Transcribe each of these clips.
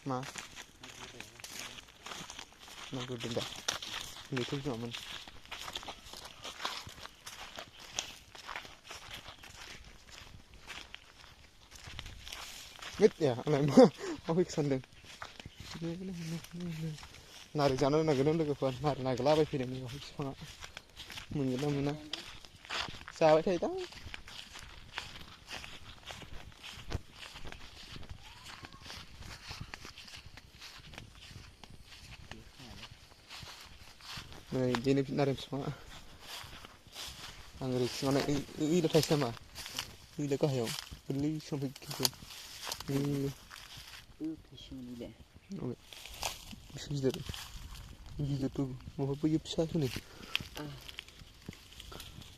मा नांगौ दा बेखौ जमामोन ya anak mau kesandung narik jana naik logoफोर narik naikलाबाय फैदों nih बिफाङा मोनगोन ना मोना जाबाय थायो दा नै बेनो नारें बिफाङा आं ओरै सिङावनो ओइल' थाइसे नामा ओइल' गाहायाव गोरलै संफै खिन्थु बेसे गिदिर गिदिरथ' माबा बैयो फिसासो नै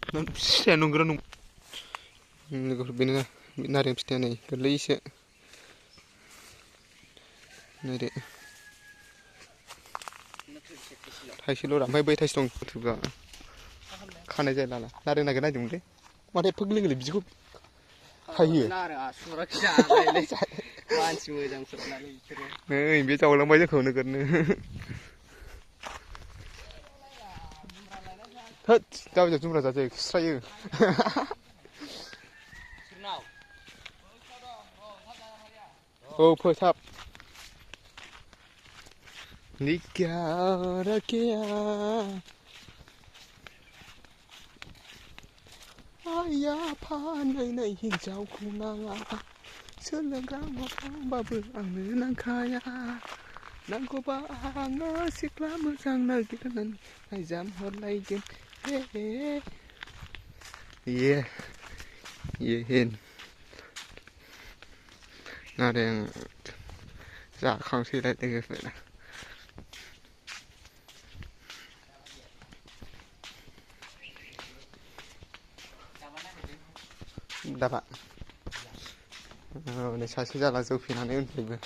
नों फिसाया नंगौना नङा लोगोफोर बेनो नारें फिथाइया नै गोरलैसो नायदो थाइसेल' रा ओमफ्राय बै थाइसे दं थुबगा खानाय जाया नाला नारें नागिर नायदोंमोनलै माथो एफा गोरलै गोरलै बिदिखौ खायो मानसि मोजांफोर नालाय बिसोरो नै बे जावलांबाय जोंखौ नोगोरनो थोद दाबायदियाव जुमब्रा जाजायो खिस्रायो औ फोसाब निक्या राखिया आया फानैनै हिन्जावखौ नाङा सोलोंग्रा मोखांबाबो आंनो नांखाया नांगौबा आङो सिख्ला मोजां नागिरनानै नायजाम हरलायगोन ये नारें जाखांसैलाय लोगोफोर दाबा नै सासे जाला जौ फेनानै उन्दुबायबो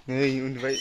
नै उन्दुबाय